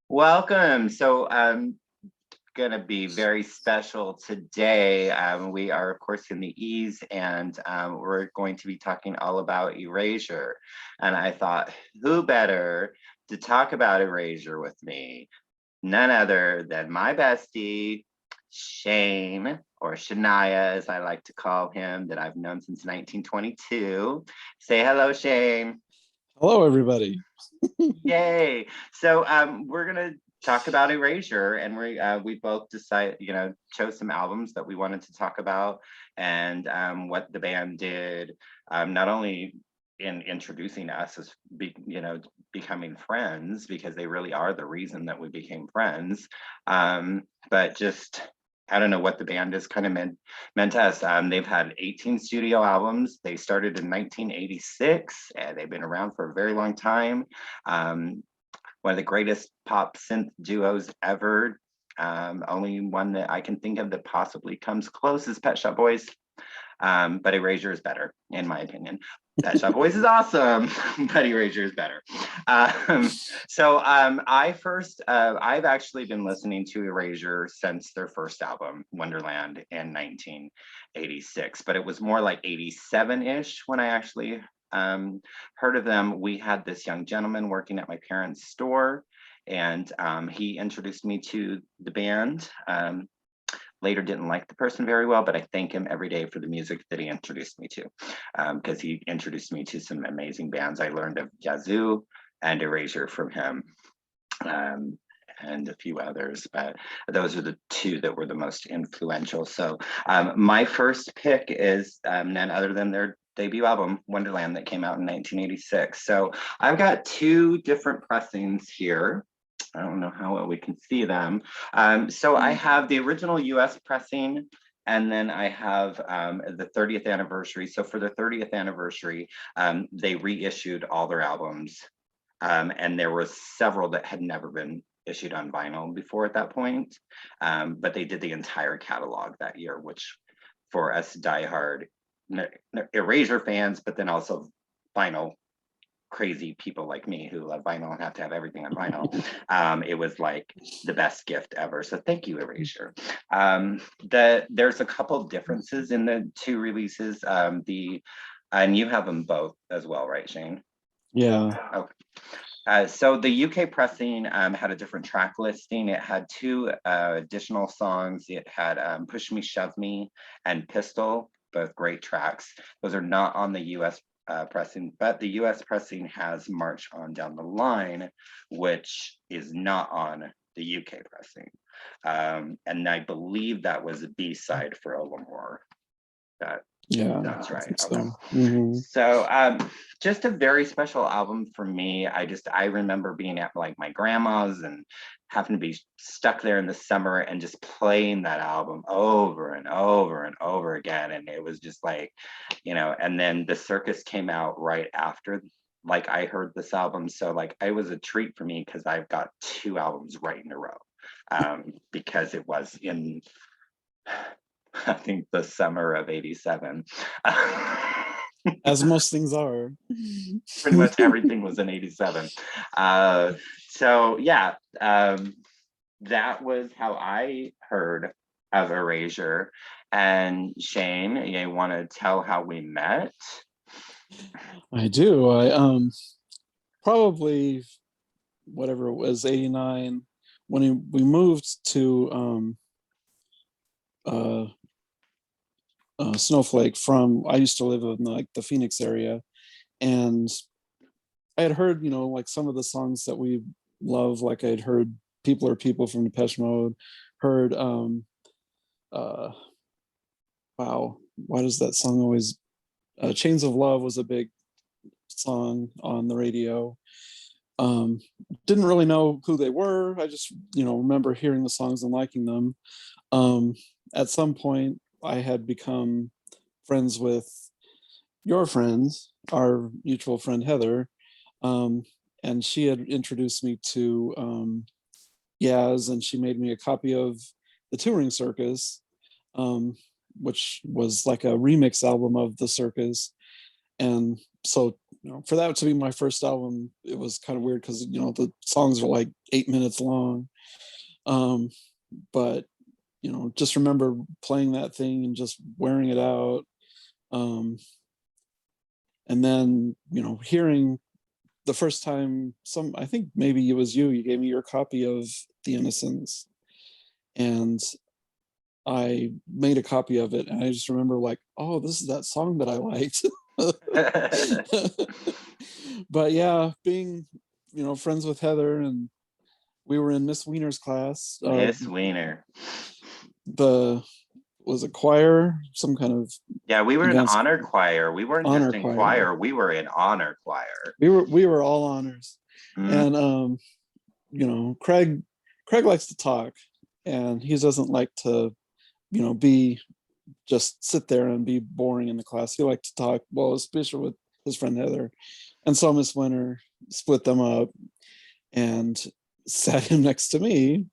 Welcome. So going to be very special today. We are, of course, in the E's, and we're going to be talking all about Erasure. And I thought, who better to talk about Erasure with me? None other than my bestie, Shane, or Shania, as I like to call him, that I've known since 1922. Say hello, Shane. Hello, everybody. Yay. So we're gonna talk about Erasure, and we both decided, chose some albums that we wanted to talk about, and what the band did, not only in introducing us as becoming friends, because they really are the reason that we became friends, but just I don't know what the band has kind of meant to us. They've had 18 studio albums. They started in 1986, and they've been around for a very long time. One of the greatest pop synth duos ever. Only one that I can think of that possibly comes close is Pet Shop Boys. But Erasure is better, in my opinion. Pet Shop Boys is awesome, but Erasure is better. I've actually been listening to Erasure since their first album, Wonderland, in 1986, but it was more like 87-ish when I actually heard of them. We had this young gentleman working at my parents' store, and he introduced me to the band. Later didn't like the person very well, but I thank him every day for the music that he introduced me to, because he introduced me to some amazing bands. I learned of Yazoo and Erasure from him, and a few others, but those are the two that were the most influential. So my first pick is none other than their debut album, Wonderland, that came out in 1986. So I've got two different pressings here. I don't know how well we can see them. So I have the original US pressing, and then I have the 30th anniversary. So for the 30th anniversary, they reissued all their albums. And there were several that had never been issued on vinyl before at that point. But they did the entire catalog that year, which for us diehard Erasure fans, but then also vinyl crazy people like me who love vinyl and have to have everything on vinyl. It was like the best gift ever. So thank you, Erasure. There's a couple differences in the two releases. And you have them both as well, right, Shane? Yeah. Okay. So the UK pressing had a different track listing. It had two additional songs. It had Push Me, Shove Me, and Pistol, both great tracks. Those are not on the US pressing, but the US pressing has March On Down the Line, which is not on the UK pressing. And I believe that was a B-side for Olamore. That's right. So, Okay. mm-hmm. So just a very special album for me. I remember being at like my grandma's and having to be stuck there in the summer and just playing that album over and over and over again. And it was just like, and then the Circus came out right after like I heard this album. So like it was a treat for me because I've got two albums right in a row, because it was in I think the summer of 87. As most things are. Pretty much everything was in 87. So yeah, that was how I heard of Erasure. And Shane, you want to tell how we met? I do. I probably whatever it was, 89, when we moved to Snowflake from, I used to live in like the Phoenix area, and I had heard, like some of the songs that we love, like I'd heard People Are People from Depeche Mode, heard wow, why does that song always Chains of Love was a big song on the radio. Didn't really know who they were. I just, remember hearing the songs and liking them. At some point, I had become friends with your friends, our mutual friend Heather, and she had introduced me to Yaz, and she made me a copy of the Touring Circus, which was like a remix album of the Circus. And so for that to be my first album, it was kind of weird because the songs are like 8 minutes long. But just remember playing that thing and just wearing it out. And then hearing the first time, I think maybe it was you gave me your copy of The Innocents, and I made a copy of it, and I just remember like, oh, this is that song that I liked. But yeah, being friends with Heather, and we were in Miss Wiener's class. Miss Wiener. Was a choir, some kind of we were in honor choir. We weren't honor just in choir, we were in honor choir. We were all honors. And Craig likes to talk, and he doesn't like to be just sit there and be boring in the class. He liked to talk, well, especially with his friend Heather. And so Miss Winter split them up and sat him next to me.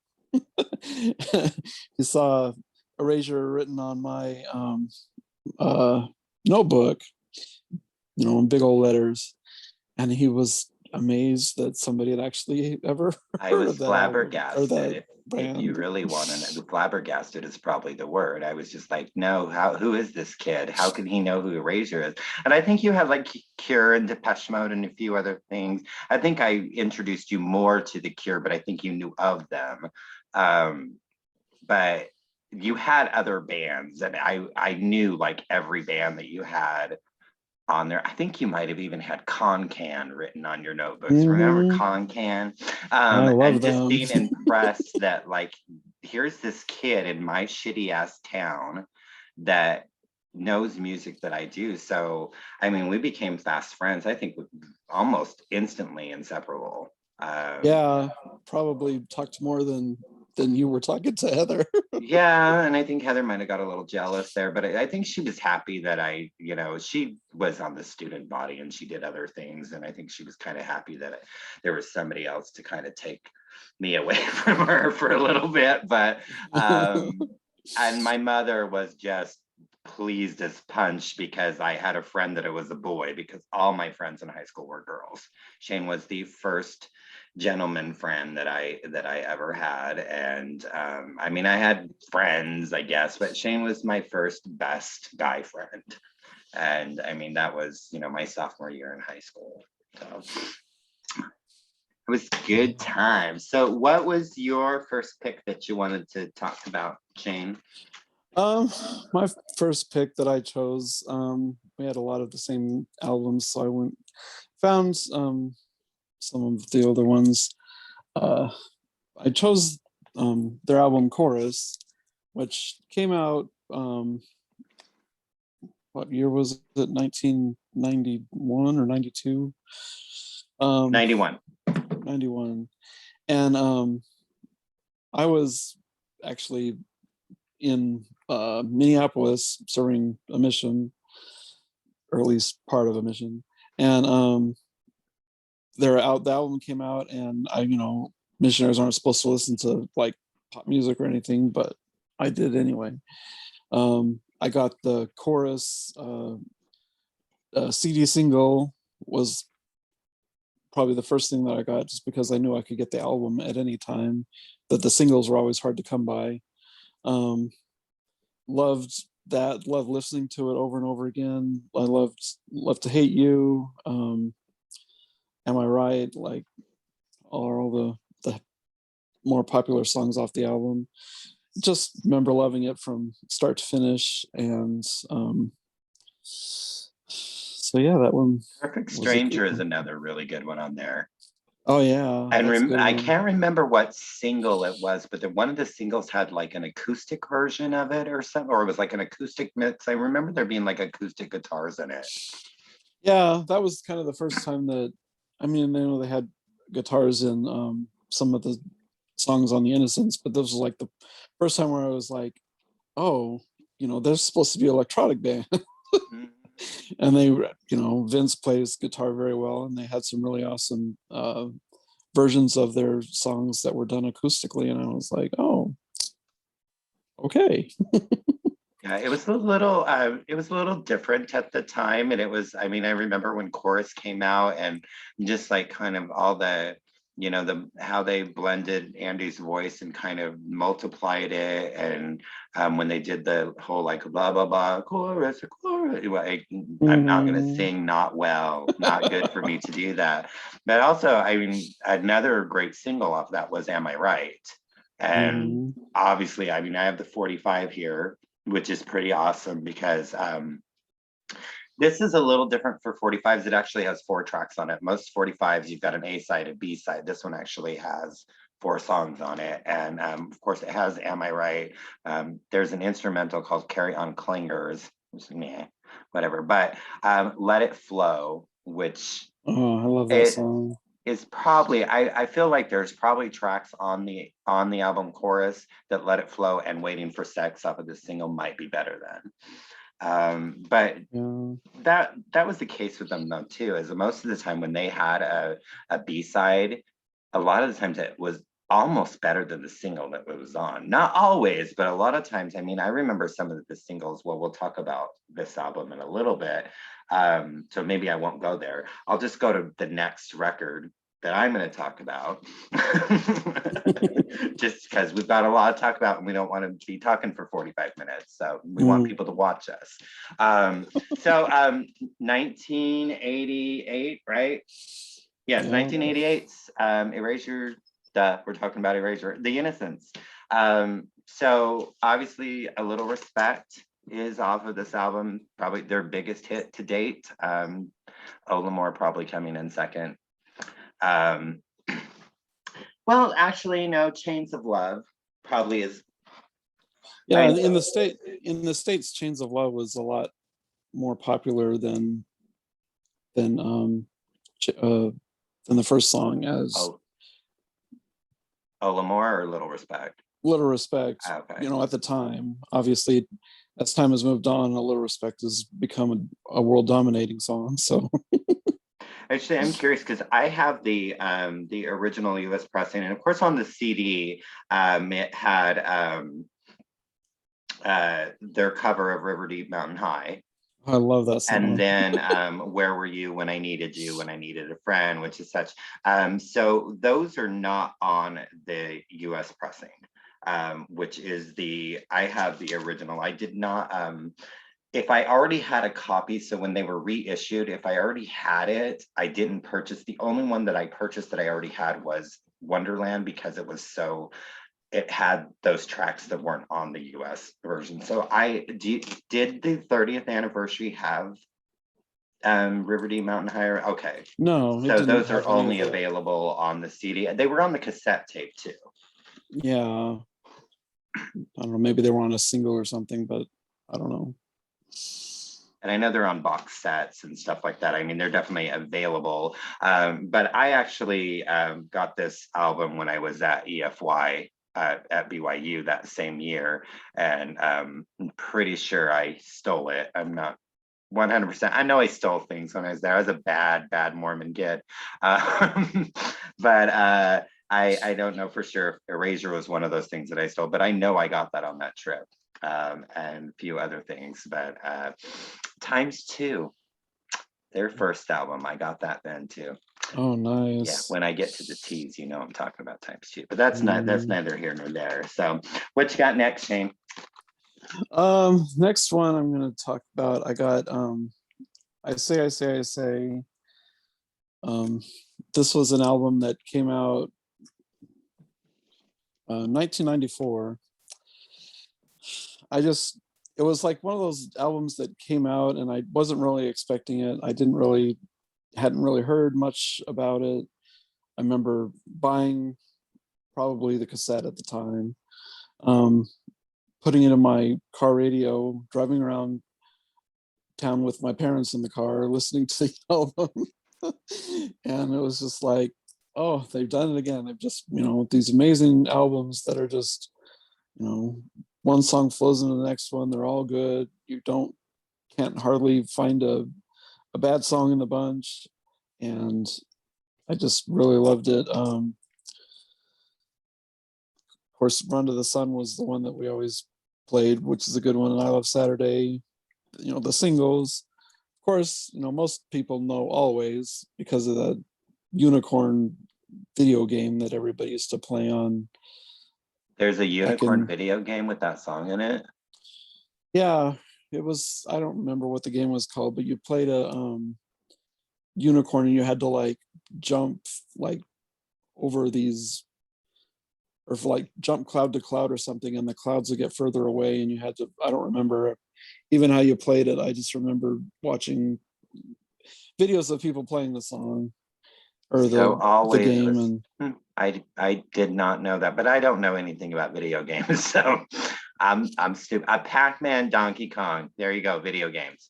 He saw Erasure written on my notebook, in big old letters, and he was amazed that somebody had actually ever I was flabbergasted. If you really want to know, flabbergasted is probably the word. I was just like, no, who is this kid? How can he know who Erasure is? And I think you had like Cure and Depeche Mode and a few other things. I think I introduced you more to the Cure, but I think you knew of them. But you had other bands, and I knew like every band that you had on there. I think you might have even had Con-Can written on your notebooks. Remember Con-Can? I love and just them. being impressed that like, here's this kid in my shitty ass town that knows music that I do. So I mean, we became fast friends. I think almost instantly inseparable. Probably talked more than you were talking to Heather. Yeah, and I think Heather might have got a little jealous there, but I think she was happy that she was on the student body and she did other things, and I think she was kind of happy that there was somebody else to kind of take me away from her for a little bit. But and my mother was just pleased as punch because I had a friend that it was a boy, because all my friends in high school were girls. Shane was the first gentleman friend that I ever had, and I mean, I had friends, I guess, but Shane was my first best guy friend. And I mean, that was my sophomore year in high school, so it was good time. So what was your first pick that you wanted to talk about, Shane? My first pick that I chose, we had a lot of the same albums, so I found some of the other ones. I chose their album Chorus, which came out, what year was it? 1991 or 92? 91. 91. And I was actually in Minneapolis serving a mission, or at least part of a mission. And the album came out, and missionaries aren't supposed to listen to like pop music or anything, but I did anyway. I got the Chorus CD single, was probably the first thing that I got, just because I knew I could get the album at any time, that the singles were always hard to come by. Loved listening to it over and over again. I loved Love to Hate You, Am I Right, like all the more popular songs off the album. Just remember loving it from start to finish. And so yeah, that one. Perfect Stranger is another really good one on there. Oh yeah. And I can't remember what single it was, but one of the singles had like an acoustic version of it or something, or it was like an acoustic mix. I remember there being like acoustic guitars in it. Yeah, that was kind of the first time that, I mean, they had guitars in some of the songs on The Innocents, but this was like the first time where I was like, oh, they're supposed to be an electronic band. Mm-hmm. And they, Vince plays guitar very well, and they had some really awesome versions of their songs that were done acoustically, and I was like, oh, okay. Yeah, it was a little different at the time. And it was, I mean, I remember when Chorus came out and just like kind of all the, how they blended Andy's voice and kind of multiplied it. And when they did the whole like blah, blah, blah, chorus, chorus, I'm not going to Mhm. sing not well, not good for me to do that. But also, I mean, another great single off that was Am I Right? And Mhm. obviously, I mean, I have the 45 here, which is pretty awesome because this is a little different for 45s. It actually has 4 tracks on it. Most 45s, you've got an A side, a B side. This one actually has 4 songs on it. And of course, it has Am I Right? There's an instrumental called Carry On Clingers, which, meh, whatever. But Let It Flow, which Oh, I love that it song. is probably, I feel like there's probably tracks on the album Chorus that Let It Flow and Waiting for Sex off of this single might be better than. But Yeah. that was the case with them though too, is most of the time when they had a B-side, a lot of the times it was almost better than the single that it was on. Not always, but a lot of times. I mean, I remember some of the singles. Well, we'll talk about this album in a little bit. So maybe I won't go there. I'll just go to the next record that I'm going to talk about. Just because we've got a lot to talk about and we don't want to be talking for 45 minutes. So we want Mm, people to watch us. So 1988, right? Yes, yeah. 1988, Erasure, we're talking about Erasure, The Innocents. So obviously A Little Respect is off of this album, probably their biggest hit to date. Olamore probably coming in second. Um, well, actually, no, Chains of Love probably is. Yeah, I in the States, Chains of Love was a lot more popular than ch- uh than the first song as oh, Olamore or Little Respect. Little Respect, Okay. at the time. Obviously, as time has moved on, A Little Respect has become a world dominating song. So Actually, I'm curious because I have the original U.S. pressing, and of course on the CD, it had their cover of River Deep Mountain High, I love that and song. then Where Were You When I Needed You, When I Needed a Friend, which is such. So those are not on the U.S. pressing, which is I have the original. I did not. If I already had a copy, so when they were reissued, if I already had it, I didn't purchase. The only one that I purchased that I already had was Wonderland because it had those tracks that weren't on the US version. So did the 30th anniversary have River Deep Mountain Higher? Okay. No, it So didn't those are have any of only the. available on the CD. They were on the cassette tape too. Yeah, I don't know. Maybe they were on a single or something, but I don't know. And I know they're on box sets and stuff like that. I mean, they're definitely available. But I actually got this album when I was at EFY at BYU that same year. And I'm pretty sure I stole it. I'm not 100%. I know I stole things when I was there. I was a bad Mormon kid. But I don't know for sure if Erasure was one of those things that I stole, but I know I got that on that trip. And a few other things, but Times Two, their first album, I got that then too. Oh, Yeah, nice. when I get to the T's, I'm talking about Times Two, but that's Mm. neither here nor there. So, what you got next, Shane? Next one I'm gonna talk about. I got I say. Um, this was an album that came out 1994. It was like one of those albums that came out and I wasn't really expecting it. Hadn't really heard much about it. I remember buying probably the cassette at the time, um, putting it in my car radio, driving around town with my parents in the car, listening to the album. And it was just like, oh, they've done it again. They've just, these amazing albums that are just, you know, one song flows into the next one. They're all good. Can't hardly find a bad song in the bunch. And I just really loved it. Of course, Run to the Sun was the one that we always played, which is a good one. And I Love Saturday, the singles. Of course, most people know Always because of the unicorn video game that everybody used to play on. There's a Back unicorn video game with that song in it. Yeah, it was, I don't remember what the game was called, but you played a unicorn and you had to like jump like over these, or like jump cloud to cloud or something, and the clouds would get further away and you had to, I don't remember even how you played it. I just remember watching videos of people playing the song or So the Always game. was, And I did not know that, but I don't know anything about video games, so I'm stupid. A Pac-Man, Donkey Kong. There you go, video games.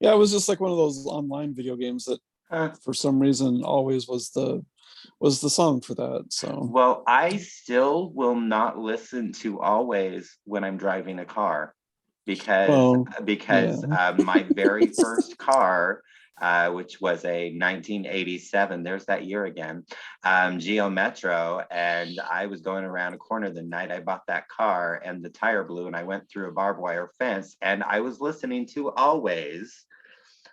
yeah, it was just like one of those online video games that Huh. for some reason Always was the song for that. So Well, I still will not listen to Always when I'm driving a car because well, yeah. my very first car, which was a 1987, there's that year again, Geo Metro, and I was going around a corner the night I bought that car, and the tire blew, and I went through a barbed wire fence, and I was listening to Always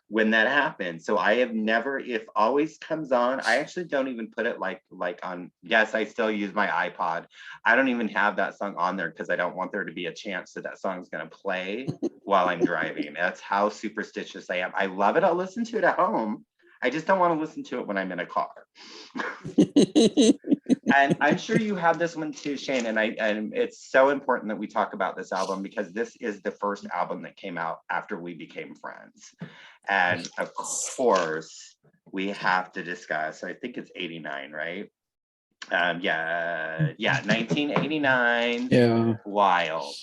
when that happened. So I have never, if Always comes on, I actually don't even put it like on, yes, I still use my iPod. I don't even have that song on there because I don't want there to be a chance that that song's going to play while I'm driving. That's how superstitious I am. I love it. I'll listen to it at home. I just don't want to listen to it when I'm in a car. And I'm sure you have this one too, Shane. And it's so important that we talk about this album because this is the first album that came out after we became friends. And of course, we have to discuss, I think it's 89, right? Yeah, 1989. Yeah. Wild.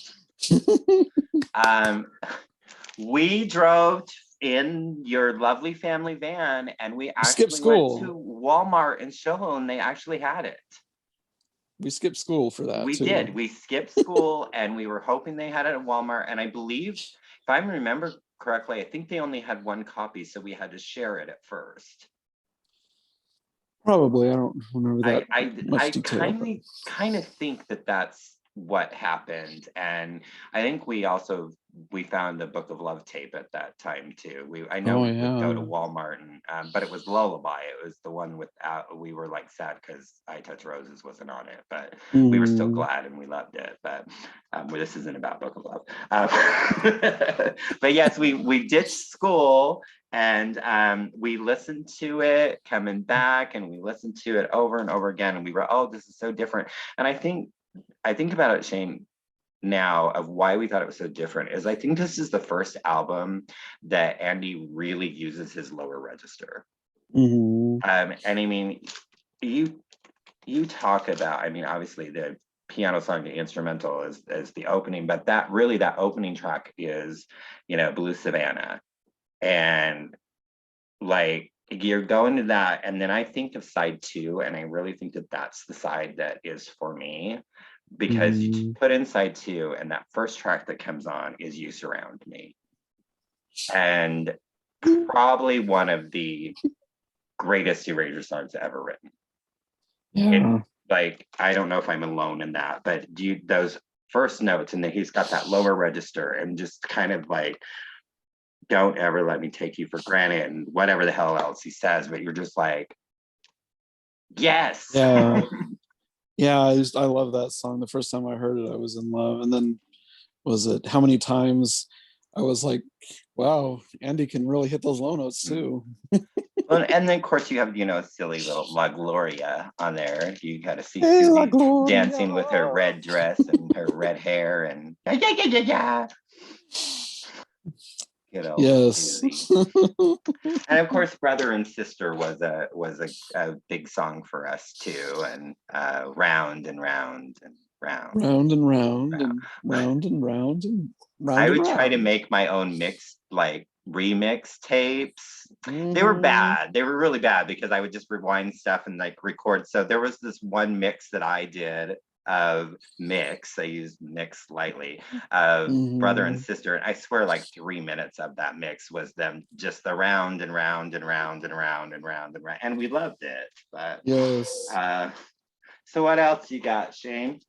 We drove in your lovely family van and we Skipped actually went school. to Walmart in Soho and they actually had it. We skipped school for that We too. did. We skipped school and we were hoping they had it at Walmart. And I believe, if I remember correctly, I think they only had one copy, so we had to share it at first. Probably. I don't remember that much I detail. kind of think that that's what happened, and I think we found the Book of Love tape at that time too. I know we would go to Walmart, and but it was Lullaby. It was the one without. We were like sad because I Touch Roses wasn't on it, but we were still glad and we loved it. But this isn't about Book of Love. But yes, we ditched school. And we listened to it coming back and we listened to it over and over again. And we were, oh, this is so different. And I think about it, Shane, now of why we thought it was so different is I think this is the first album that Andy really uses his lower register. And I mean, you talk about, I mean, obviously the piano song, the instrumental is the opening, but that opening track is, Blue Savannah. And like you're going to that, and then I think of side 2, and I really think that that's the side that is for me, because you put in side 2, and that first track that comes on is You Surround Me, and probably one of the greatest Erasure songs ever written. Yeah. Like, I don't know if I'm alone in that, but those first notes, and then he's got that lower register, and just kind of like, don't ever let me take you for granted, and whatever the hell else he says, but you're just like, yes. Yeah. Yeah, I love that song. The first time I heard it, I was in love. And then was it how many times I was like, wow, Andy can really hit those low notes too. Well, and then of course you have, silly little La Gloria on there. You got to see Susie dancing with her red dress and her red hair and yeah. Yes. And of course, Brother and Sister was a big song for us too, and round and round and round. Round and round and round and round and round. I would try to make my own remix tapes. They were bad. They were really bad because I would just rewind stuff and like record. So there was this one mix that I did of Mix. I used Mix lightly of Brother and Sister. And I swear like 3 minutes of that mix was them just the round and round and round and round and round and round. And we loved it. But yes. so what else you got, Shane?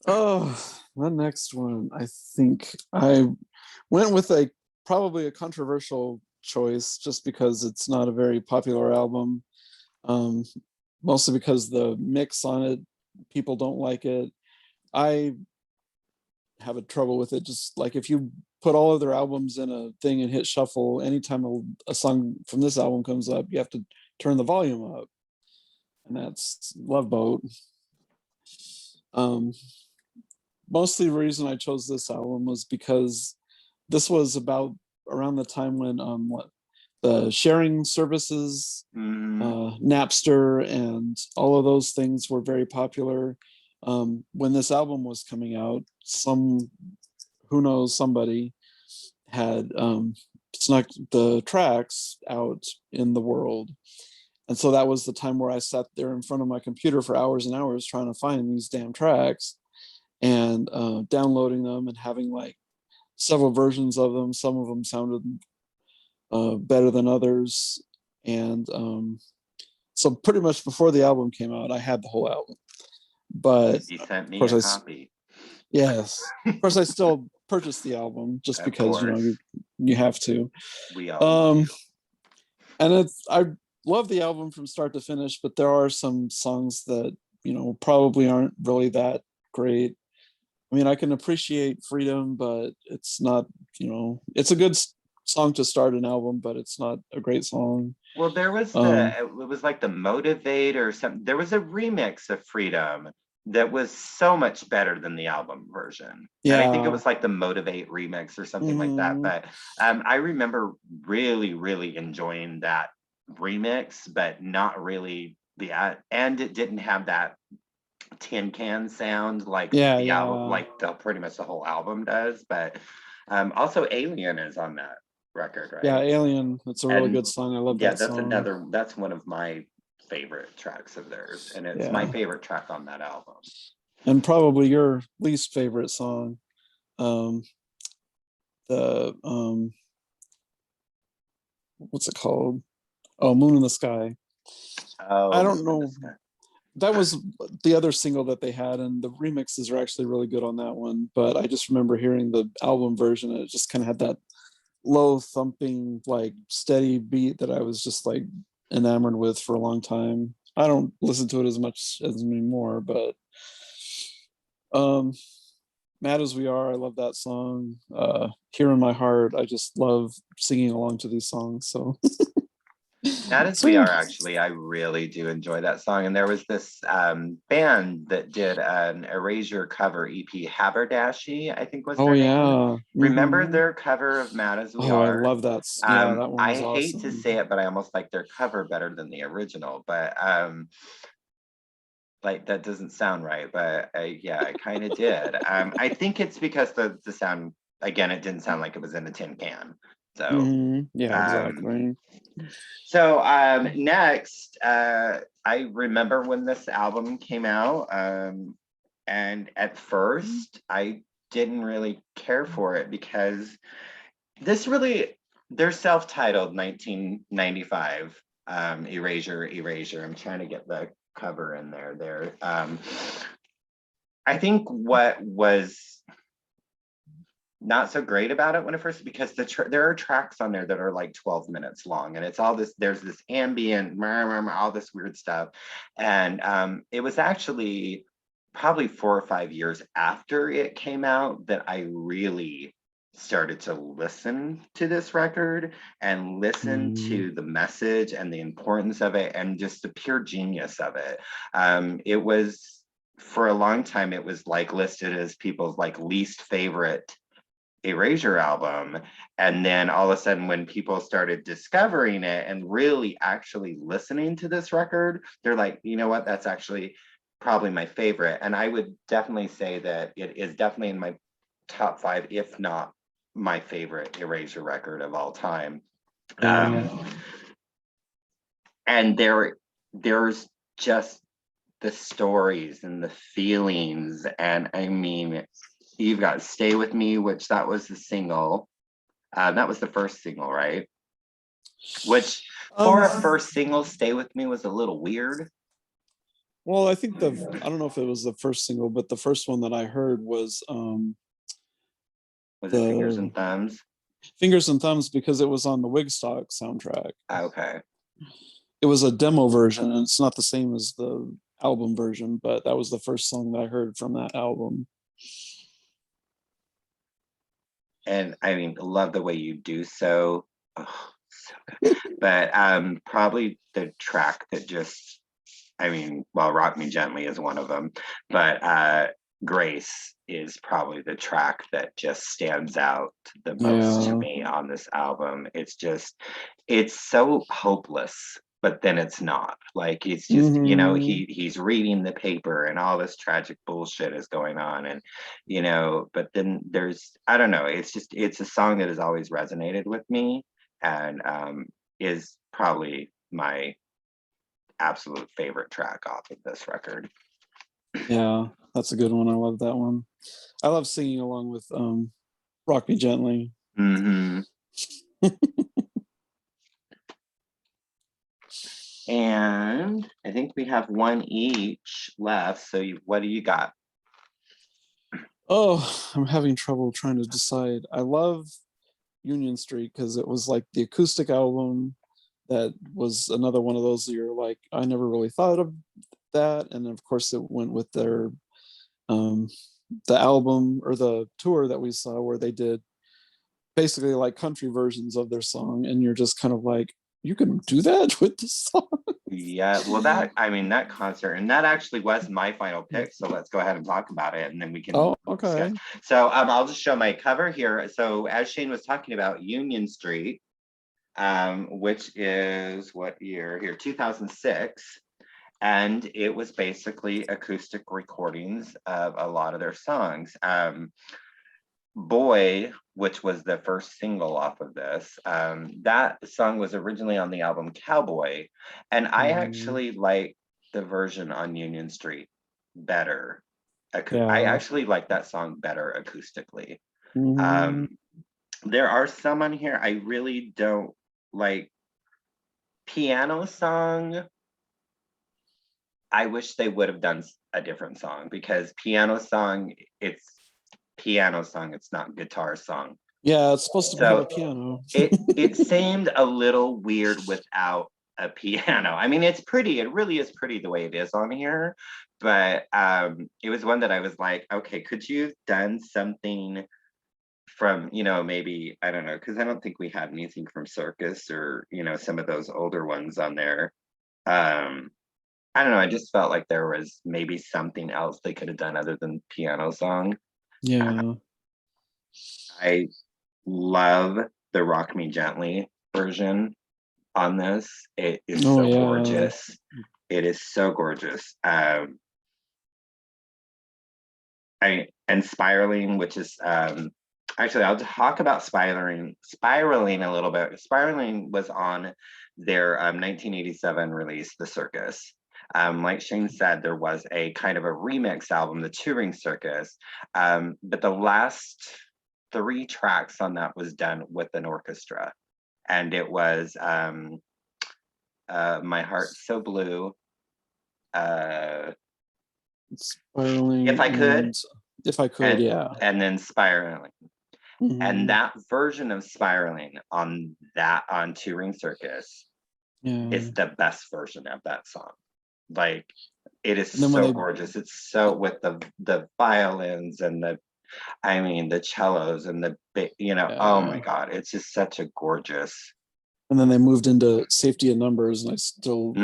Oh, the next one. I think I went with a probably a controversial choice just because it's not a very popular album. Um, Mostly because the mix on it, people don't like it. I have a trouble with it. Just like if you put all of their albums in a thing and hit shuffle, anytime a song from this album comes up, you have to turn the volume up, and that's Love Boat. Um, Mostly the reason I chose this album was because this was about around the time when the sharing services, Napster, and all of those things were very popular. When this album was coming out, who knows, somebody had snuck the tracks out in the world. And so that was the time where I sat there in front of my computer for hours and hours trying to find these damn tracks and downloading them and having like several versions of them. Some of them sounded better than others. And so pretty much before the album came out, I had the whole album. But You sent of me course, a copy. yes, of course, I still purchased the album just Of because course, you have to. we all Um, do. and I love the album from start to finish, but there are some songs that probably aren't really that great. I mean, I can appreciate Freedom, but it's not, it's a good song to start an album, but it's not a great song. Well, there was Um, it was like the Motivate or something. There was a remix of Freedom that was so much better than the album version. And I think it yeah. was like the Motivate remix or something like that. Mhm. But I remember really, really enjoying that remix, but not really and it didn't have that tin can sound like Yeah, the album, yeah. like the pretty much the whole album does. But also Alien is on that record, Yeah, right? Alien, it's a really And good song. I love yeah, that song. that's one of my favorite tracks of theirs, and it's my Yeah. favorite track on that album. And probably your least favorite song. Um, the what's it called? Oh, Moon in the Sky. I Oh, don't Moon in the know. Sky. That was the other single that they had, and the remixes are actually really good on that one. But I just remember hearing the album version, and it just kind of had that low thumping, like steady beat that I was just like enamored with for a long time. I don't listen to it as much as anymore, but um, Mad as We Are, I love that song. Here in My Heart, I just love singing along to these songs. So, Not as so we yeah. are actually. I really do enjoy that song. And there was this band that did an Erasure cover EP, Haberdashy, I think was Oh their name. yeah. Remember Hmm. their cover of Mad as We Oh, I Are? love that. Yeah, that one I was hate to awesome. say it, but I almost like their cover better than the original. But like that doesn't sound right, but yeah, I kind of did. I think it's because the sound again, it didn't sound like it was in a tin can. So Yeah, um, exactly. next, I remember when this album came out, and at first I didn't really care for it because this really they're self-titled 1995 Erasure. I'm trying to get the cover in there. I think what was not so great about it when it first because there are tracks on there that are like 12 minutes long, and it's all this there's this ambient all this weird stuff, and it was actually probably 4 or 5 years after it came out that I really started to listen to this record and listen Mm. to the message and the importance of it and just the pure genius of it. It was for a long time it was like listed as people's like least favorite Erasure album. And then all of a sudden, when people started discovering it and really actually listening to this record, they're like, you know what, that's actually probably my favorite. And I would definitely say that it is definitely in my top five, if not my favorite Erasure record of all time. Yeah. And there's just the stories and the feelings. And I mean, you've got Stay With Me, which that was the single. That was the first single, right? Which Um, for a first single, Stay With Me was a little weird. Well, I think I don't know if it was the first single, but the first one that I heard was Was it Fingers the and Thumbs? Fingers and Thumbs, because it was on the Wigstock soundtrack. Okay. It was a demo version, and it's not the same as the album version, but that was the first song that I heard from that album. And I mean, love the way you do so. Oh, so good. But probably the track that just, I mean, well, Rock Me Gently is one of them, but Grace is probably the track that just stands out the most to Yeah. me on this album. It's so hopeless, but then it's not. Like it's just, Hmm. he's reading the paper and all this tragic bullshit is going on. And, but then I don't know, it's a song that has always resonated with me and is probably my absolute favorite track off of this record. Yeah, that's a good one. I love that one. I love singing along with Rock Me Gently. Mm-hmm. And I think we have one each left. So what do you got? Oh, I'm having trouble trying to decide. I love Union Street because it was like the acoustic album that was another one of those that you're like, I never really thought of that. And of course it went with their um the album or the tour that we saw where they did basically like country versions of their song, and you're just kind of like, you can do that with this song. Yeah, well, that concert, and that actually was my final pick. So let's go ahead and talk about it, and then we can Oh, discuss. okay. So I'll just show my cover here. So as Shane was talking about, Union Street, which is what year here? 2006. And it was basically acoustic recordings of a lot of their songs. Boy, which was the first single off of this, that song was originally on the album Cowboy. And I Mm, actually like the version on Union Street better. I yeah. actually like that song better acoustically. Mhm. Um, there are some on here I really don't like. Piano Song, I wish they would have done a different song because it's Piano Song, it's not Guitar Song. Yeah, it's supposed to have a So piano. it seemed a little weird without a piano. I mean, it's pretty. It really is pretty the way it is on here, but it was one that I was like, okay, could you have done something from, maybe, I don't know, because I don't think we had anything from Circus or, some of those older ones on there. Um, I don't know. I just felt like there was maybe something else they could have done other than Piano Song. Yeah. I love the Rock Me Gently version on this. It is Oh, so yeah. gorgeous. It is so gorgeous. And Spiraling, which is actually, I'll talk about Spiraling a little bit. Spiraling was on their 1987 release, The Circus. Like Shane said, there was a kind of a remix album, The Touring Circus, but the last 3 tracks on that was done with an orchestra, and it was My Heart's So Blue, uh, If Spiraling I Could, and If I Could, and yeah. and then Spiraling. And Mhm. that version of Spiraling on Touring Circus Yeah. is the best version of that song. Like, it is And then when so they gorgeous. It's so with the violins and the cellos and oh my yeah. God, it's just such a gorgeous. And then they moved into Safety in Numbers, and I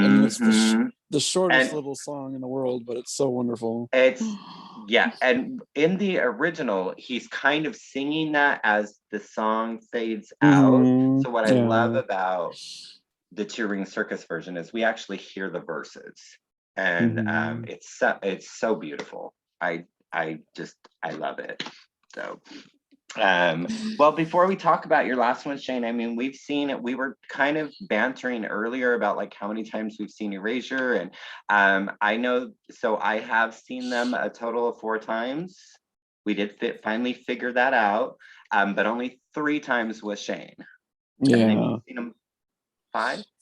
mean, it's Hmm. the shortest And little song in the world, but it's so wonderful. yeah, and in the original, he's kind of singing that as the song fades out. Hmm. So what I love Yeah. about the touring circus version is we actually hear the verses, and Hmm. it's so beautiful. I love it. So well, before we talk about your last one, Shane, I mean, we've seen it. We were kind of bantering earlier about like how many times we've seen Erasure, and I know. So I have seen them a total of 4 times. We did finally figure that out, but only 3 times with Shane. And then you've Yeah. seen them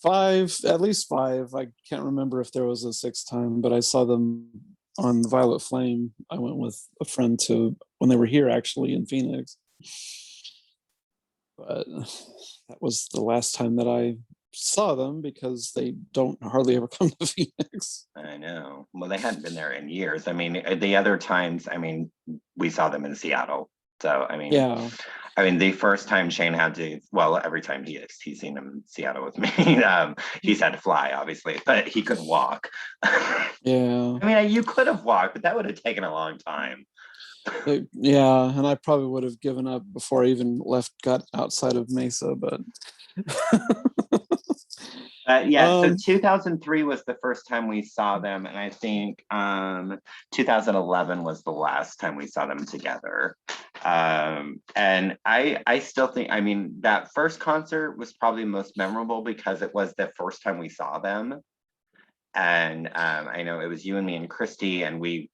5? At least 5. I can't remember if there was a 6th time, but I saw them on the Violet Flame. I went with a friend to when they were here actually in Phoenix. But that was the last time that I saw them because they don't hardly ever come to Phoenix. I know. Well, they hadn't been there in years. I mean, the other times, I mean, we saw them in Seattle. So, Yeah. I mean, the first time Shane had to, well, every time he's seen him in Seattle with me, he's had to fly, obviously, but he couldn't walk. Yeah. I mean, you could have walked, but that would have taken a long time. Yeah, and I probably would have given up before I even got outside of Mesa, but yeah, so 2003 was the first time we saw them, and I think 2011 was the last time we saw them together. And I still think, I mean, that first concert was probably most memorable because it was the first time we saw them. And I know it was you and me and Christy, and we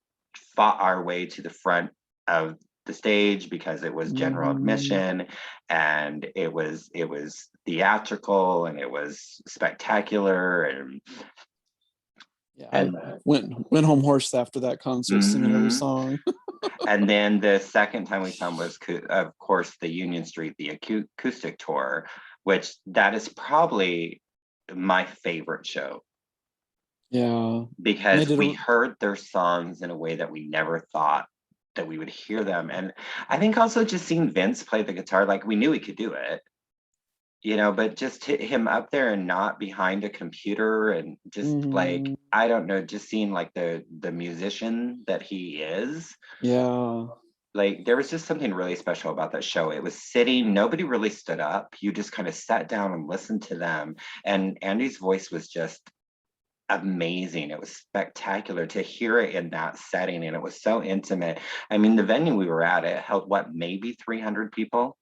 fought our way to the front of the stage because it was general admission, and it was theatrical, and it was spectacular, and I went home hoarse after that concert, singing every song. And then the second time we saw him was, of course, the Union Street, the acoustic tour, which that is probably my favorite show. Yeah, because we heard their songs in a way that we never thought that we would hear them. And I think also just seeing Vince play the guitar, like we knew he could do it, but just him up there and not behind a computer, and just like, I don't know, just seeing like the musician that he is. Yeah. Like there was just something really special about that show. It was sitting, nobody really stood up. You just kind of sat down and listened to them. And Andy's voice was just amazing. It was spectacular to hear it in that setting, and it was so intimate. I mean, the venue we were at, it held what, maybe 300 people,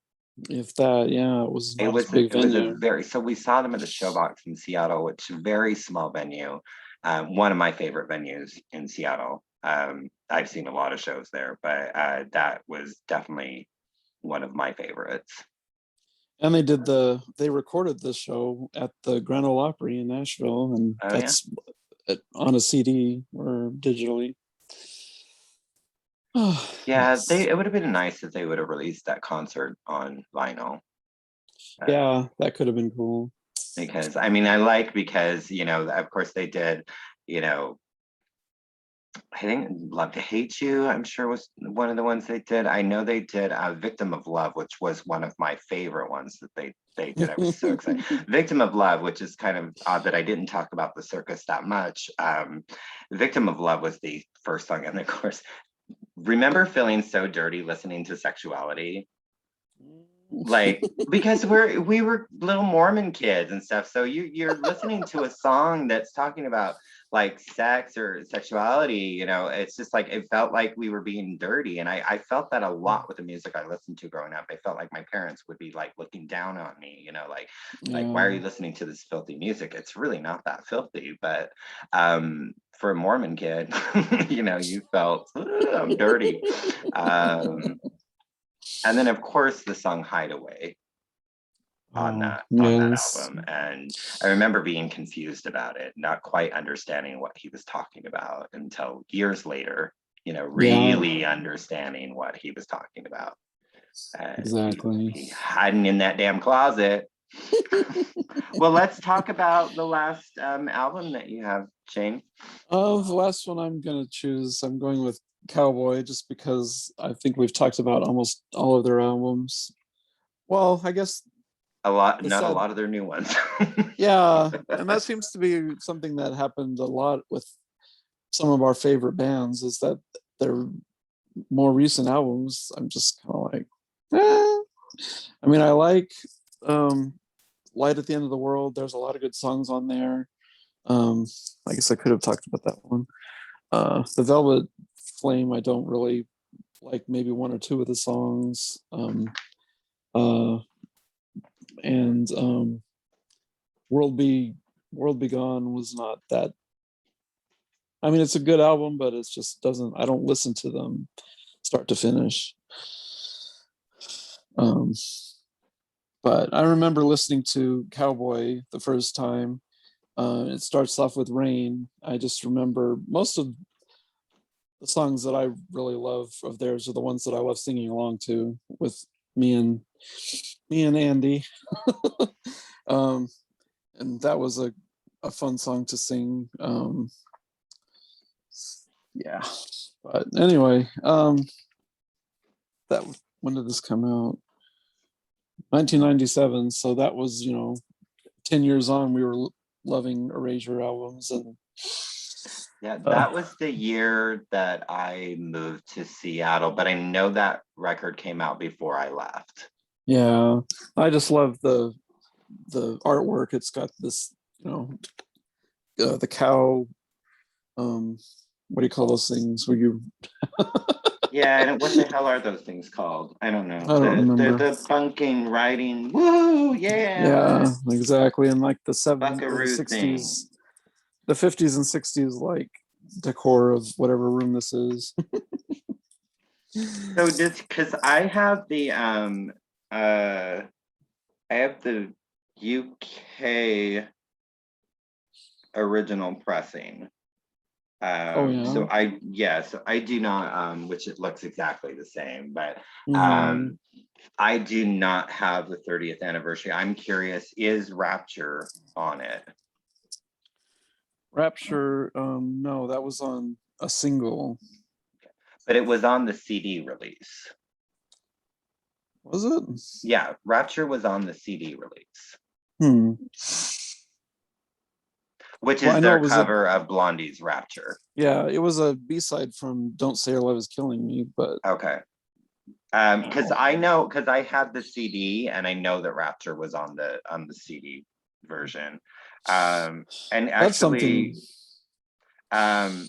if that. Yeah, it was a big venue. So we saw them at the Showbox in Seattle, which is a very small venue, one of my favorite venues in Seattle. I've seen a lot of shows there, but that was definitely one of my favorites. And they recorded the show at the Grand Ole Opry in Nashville, and that's on a CD or digitally. Yeah, it would have been nice if they would have released that concert on vinyl. Yeah, that could have been cool. Because I mean, because of course they did, I think Love to Hate You, I'm sure was one of the ones they did. I know they did Victim of Love, which was one of my favorite ones that they did. I was so excited. Victim of Love, which is kind of odd that I didn't talk about the circus that much. Victim of Love was the first song, and of course, remember feeling so dirty listening to Sexuality? Like, because we were little Mormon kids and stuff, so you're listening to a song that's talking about like sex or sexuality, it's just like, it felt like we were being dirty. And I felt that a lot with the music I listened to growing up. I felt like my parents would be like looking down on me, like why are you listening to this filthy music? It's really not that filthy, but for a Mormon kid, you felt I'm dirty. And then of course the song Hideaway on that album. And I remember being confused about it, not quite understanding what he was talking about until years later, really understanding what he was talking about. Exactly. He hiding in that damn closet. Well, let's talk about the last album that you have, Shane. The last one I'm going with Cowboy, just because I think we've talked about almost all of their albums. Well, I guess a lot of their new ones. Yeah, and that seems to be something that happened a lot with some of our favorite bands, is that their more recent albums, I'm just kind of like, I mean, I like Light at the End of the World. There's a lot of good songs on there. I guess I could have talked about that one. The Velvet Flame, I don't really like, maybe one or two of the songs. And World Be Gone was not that. I mean, it's a good album, but it's just I don't listen to them start to finish. But But I remember listening to Cowboy the first time. It starts off with Rain. I just remember most of the songs that I really love of theirs are the ones that I love singing along to with me and Andy. um, and that was a fun song to sing. Yeah, but anyway, that when did this come out? 1997. So that was 10 years on. We were loving Erasure albums, and Yeah, that was the year that I moved to Seattle, but I know that record came out before I left. yeah, I just love the artwork. It's got this, the cow. What do you call those things? Where you? Yeah, and what the hell are those things called? I don't know. I don't remember. The bunking riding. Woo, yeah. Yeah, exactly. And like the 70s or the Buckaroo thing. 60s, the 50s and 60s, like decor of whatever room this is. So just because I have the UK original pressing. Oh yeah. So I do not which it looks exactly the same, but Mhm. I do not have the 30th anniversary. I'm curious, is Rapture on it? Rapture, no, that was on a single. But it was on the CD release. Was it? Yeah, Rapture was on the CD release, Hmm. which Well, I is know their it was a cover of Blondie's Rapture. yeah, it was a B-side from Don't Say Your Love Is Killing Me, but Okay. Because I had the CD and I know that Rapture was on the CD version. And that's something. actually,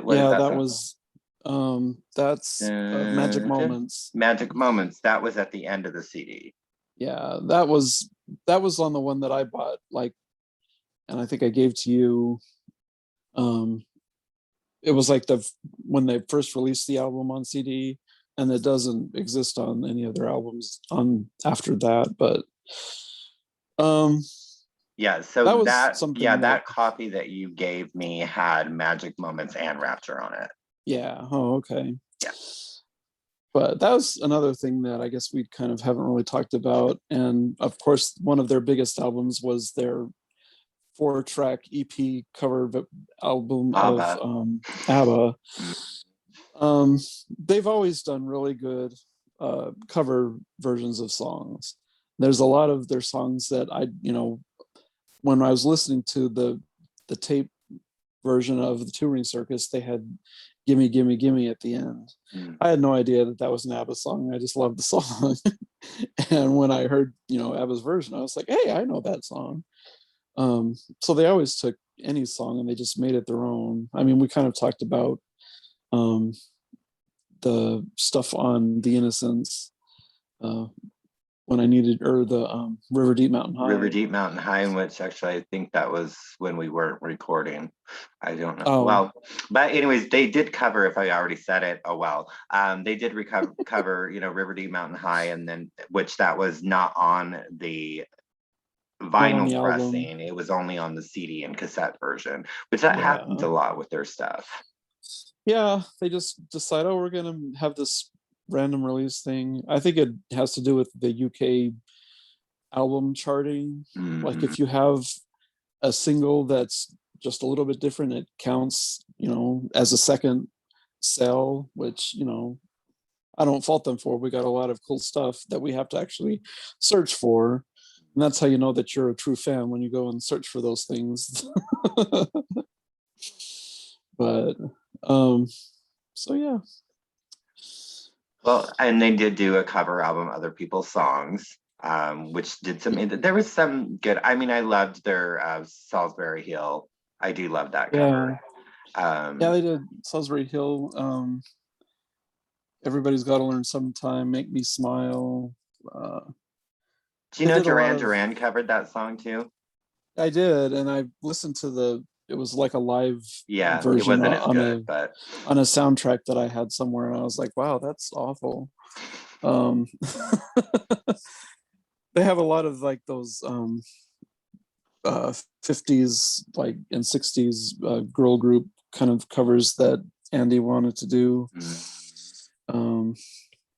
what is Yeah, that that song? was that's Magic Moments. Magic Moments. That was at the end of the CD. Yeah, that was on the one that I bought, like, and I think I gave to you. Um, it was like when they first released the album on CD, and it doesn't exist on any of their albums on after that. But Yeah, so that was something that, that copy that you gave me had Magic Moments and Rapture on it. yeah. Oh, okay. Yeah. But that was another thing that I guess we kind of haven't really talked about. And of course, one of their biggest albums was their 4-track EP cover album of Abba. Abba. Mm. They've always done really good cover versions of songs. There's a lot of their songs that when I was listening to the tape version of the Touring Circus, they had "Gimme, Gimme, Gimme" at the end. I had no idea that was an ABBA song. I just loved the song. And when I heard ABBA's version, I was like, hey, I know that song. So they always took any song and they just made it their own. I mean, we kind of talked about the stuff on The Innocents when I needed, or the River Deep Mountain High. River Deep Mountain High, in which actually I think that was when we weren't recording. I don't know. Oh. Well, but anyways, they did cover, if I already said it, oh well. They did cover, River Deep Mountain High, and then which that was not on the vinyl the pressing. album. It was only on the CD and cassette version, which that happens a lot with their stuff. Yeah, they just decide, oh, we're gonna have this random release thing. I think it has to do with the UK album charting. Mm-hmm. Like if you have a single that's just a little bit different, it counts, as a second sell, which, I don't fault them for. We got a lot of cool stuff that we have to actually search for. And that's how you know that you're a true fan, when you go and search for those things. But so yeah. Well, and they did do a cover album, Other People's Songs, which did there was some good. I mean, I loved their Salisbury Hill. I do love that cover. Yeah, they did Salisbury Hill. Everybody's Got to Learn Sometime, Make Me Smile. Do you know Duran Duran covered that song too? I did, and I listened to it was like a live Yeah, it version wasn't as good, but on a soundtrack that I had somewhere, and I was like, wow, that's awful. Um, they have a lot of like those 50s like and 60s girl group kind of covers that Andy wanted to do. Um,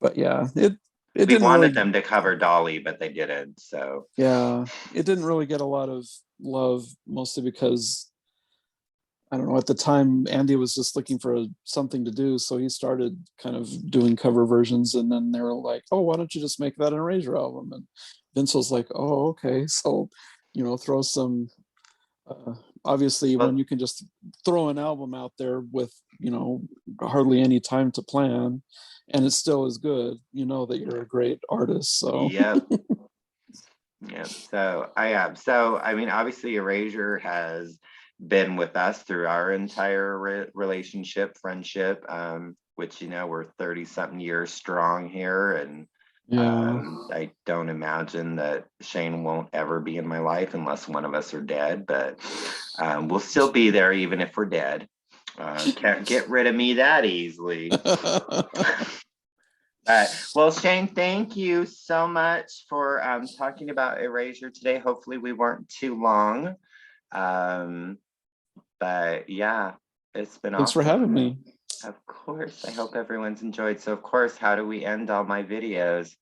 but yeah, it we didn't wanted really, them to cover Dolly, but they didn't. So yeah, it didn't really get a lot of love, mostly because I don't know, at the time Andy was just looking for something to do, so he started kind of doing cover versions, and then they were like, oh, why don't you just make that an Erasure album? And Vince was like, oh, okay. So, throw some uh, obviously when well, you can just throw an album out there with hardly any time to plan, and it still is good, that you're a great artist. So yep. Yeah, so I am. So I mean, obviously, Erasure has been with us through our entire relationship, friendship, which we're 30 something years strong here, and yeah. I don't imagine that Shane won't ever be in my life unless one of us are dead. But we'll still be there even if we're dead. Can't get rid of me that easily. Well, Shane, thank you so much for talking about Erasure today. Hopefully we weren't too long. Um, but yeah, it's been Thanks for having awesome. me. Of course, I hope everyone's enjoyed. So of course, how do we end all my videos?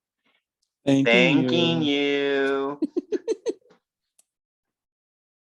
Thanking Thanking you. you.